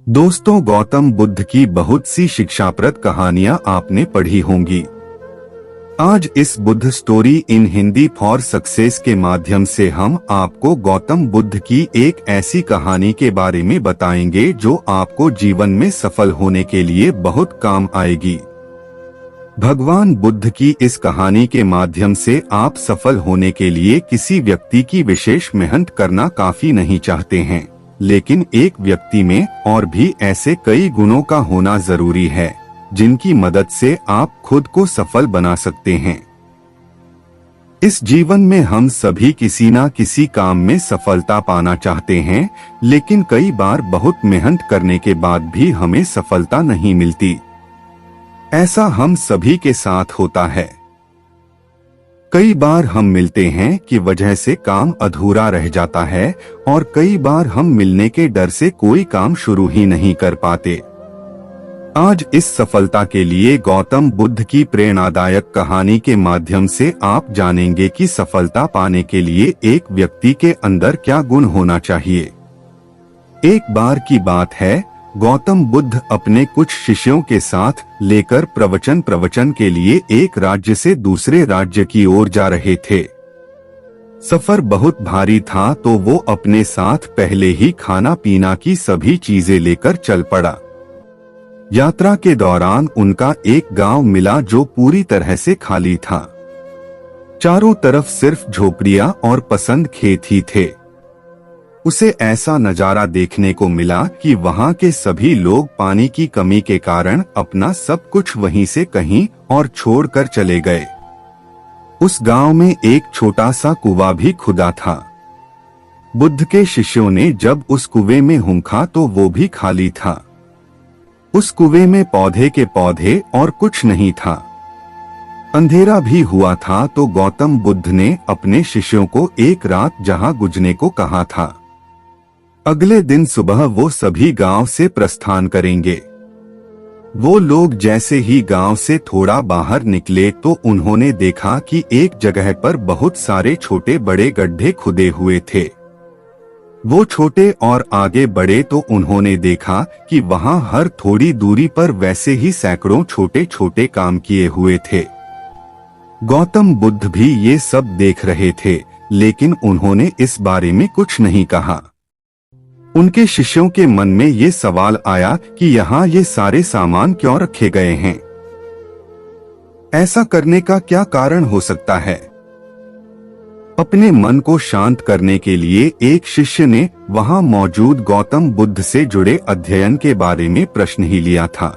दोस्तों, गौतम बुद्ध की बहुत सी शिक्षाप्रद कहानियां आपने पढ़ी होंगी। आज इस Buddha story in Hindi for success के माध्यम से हम आपको गौतम बुद्ध की एक ऐसी कहानी के बारे में बताएंगे जो आपको जीवन में सफल होने के लिए बहुत काम आएगी। भगवान बुद्ध की इस कहानी के माध्यम से आप सफल होने के लिए किसी व्यक्ति की विशेष मेहनत करना काफी नहीं चाहते हैं, लेकिन एक व्यक्ति में और भी ऐसे कई गुणों का होना जरूरी है जिनकी मदद से आप खुद को सफल बना सकते हैं। इस जीवन में हम सभी किसी न किसी काम में सफलता पाना चाहते हैं, लेकिन कई बार बहुत मेहनत करने के बाद भी हमें सफलता नहीं मिलती। ऐसा हम सभी के साथ होता है। कई बार हम मिलते हैं कि वजह से काम अधूरा रह जाता है और कई बार हम मिलने के डर से कोई काम शुरू ही नहीं कर पाते। आज इस सफलता के लिए गौतम बुद्ध की प्रेरणादायक कहानी के माध्यम से आप जानेंगे कि सफलता पाने के लिए एक व्यक्ति के अंदर क्या गुण होना चाहिए। एक बार की बात है, गौतम बुद्ध अपने कुछ शिष्यों के साथ लेकर प्रवचन के लिए एक राज्य से दूसरे राज्य की ओर जा रहे थे। सफर बहुत भारी था, तो वो अपने साथ पहले ही खाना पीना की सभी चीजें लेकर चल पड़ा। यात्रा के दौरान उनका एक गांव मिला जो पूरी तरह से खाली था। चारों तरफ सिर्फ झोपड़ियां और पसंद खेत ही थे। उसे ऐसा नजारा देखने को मिला कि वहां के सभी लोग पानी की कमी के कारण अपना सब कुछ वहीं से कहीं और छोड़कर चले गए। उस गांव में एक छोटा सा कुआं भी खुदा था। बुद्ध के शिष्यों ने जब उस कुएं में हुंका तो वो भी खाली था। उस कुएं में पौधे के पौधे और कुछ नहीं था। अंधेरा भी हुआ था, तो गौतम बुद्ध ने अपने शिष्यों को एक रात जहां गुजरने को कहा था। अगले दिन सुबह वो सभी गांव से प्रस्थान करेंगे। वो लोग जैसे ही गांव से थोड़ा बाहर निकले तो उन्होंने देखा कि एक जगह पर बहुत सारे छोटे बड़े गड्ढे खुदे हुए थे। वो छोटे और आगे बढ़े तो उन्होंने देखा कि वहां हर थोड़ी दूरी पर वैसे ही सैकड़ों छोटे छोटे काम किए हुए थे। गौतम बुद्ध भी ये सब देख रहे थे, लेकिन उन्होंने इस बारे में कुछ नहीं कहा। उनके शिष्यों के मन में ये सवाल आया कि यहाँ ये सारे सामान क्यों रखे गए हैं? ऐसा करने का क्या कारण हो सकता है? अपने मन को शांत करने के लिए एक शिष्य ने वहां मौजूद गौतम बुद्ध से जुड़े अध्ययन के बारे में प्रश्न ही लिया था।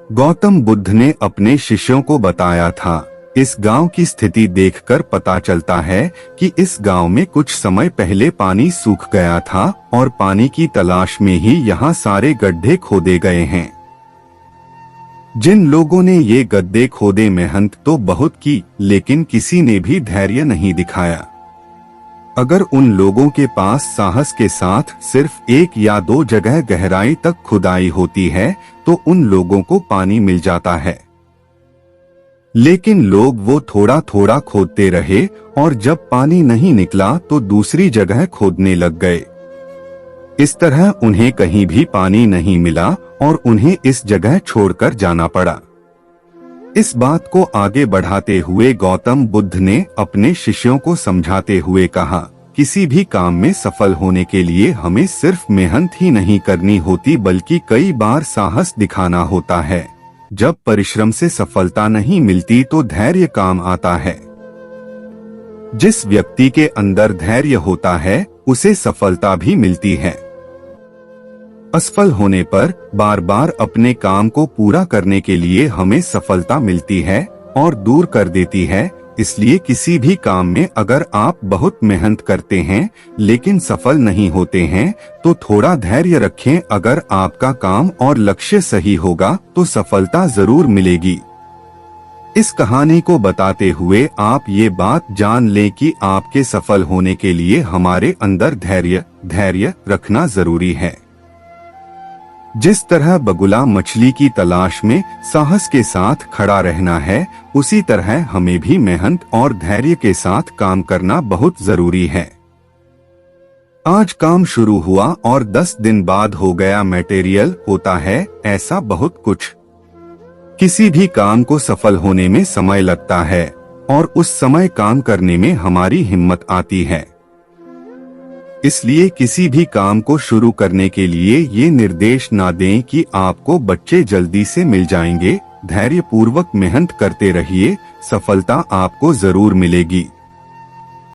गौतम बुद्ध ने अपने शिष्यों को बताया था, इस गांव की स्थिति देखकर पता चलता है कि इस गांव में कुछ समय पहले पानी सूख गया था और पानी की तलाश में ही यहाँ सारे गड्ढे खोदे गए हैं। जिन लोगों ने ये गड्ढे खोदे मेहनत तो बहुत की, लेकिन किसी ने भी धैर्य नहीं दिखाया। अगर उन लोगों के पास साहस के साथ सिर्फ एक या दो जगह गहराई तक खुदाई होती है तो उन लोगों को पानी मिल जाता है। लेकिन लोग वो थोड़ा थोड़ा खोदते रहे और जब पानी नहीं निकला तो दूसरी जगह खोदने लग गए। इस तरह उन्हें कहीं भी पानी नहीं मिला और उन्हें इस जगह छोड़कर जाना पड़ा। इस बात को आगे बढ़ाते हुए गौतम बुद्ध ने अपने शिष्यों को समझाते हुए कहा, किसी भी काम में सफल होने के लिए हमें सिर्फ मेहनत ही नहीं करनी होती, बल्कि कई बार साहस दिखाना होता है। जब परिश्रम से सफलता नहीं मिलती तो धैर्य काम आता है। जिस व्यक्ति के अंदर धैर्य होता है उसे सफलता भी मिलती है। असफल होने पर बार बार अपने काम को पूरा करने के लिए हमें सफलता मिलती है और दूर कर देती है। इसलिए किसी भी काम में अगर आप बहुत मेहनत करते हैं लेकिन सफल नहीं होते हैं तो थोड़ा धैर्य रखें। अगर आपका काम और लक्ष्य सही होगा तो सफलता जरूर मिलेगी। इस कहानी को बताते हुए आप ये बात जान लें कि आपके सफल होने के लिए हमारे अंदर धैर्य रखना जरूरी है। जिस तरह बगुला मछली की तलाश में साहस के साथ खड़ा रहना है, उसी तरह हमें भी मेहनत और धैर्य के साथ काम करना बहुत जरूरी है। आज काम शुरू हुआ और 10 दिन बाद हो गया मटेरियल होता है ऐसा बहुत कुछ। किसी भी काम को सफल होने में समय लगता है और उस समय काम करने में हमारी हिम्मत आती है। इसलिए किसी भी काम को शुरू करने के लिए ये निर्देश ना दें कि आपको बच्चे जल्दी से मिल जाएंगे। धैर्यपूर्वक मेहनत करते रहिए, सफलता आपको जरूर मिलेगी।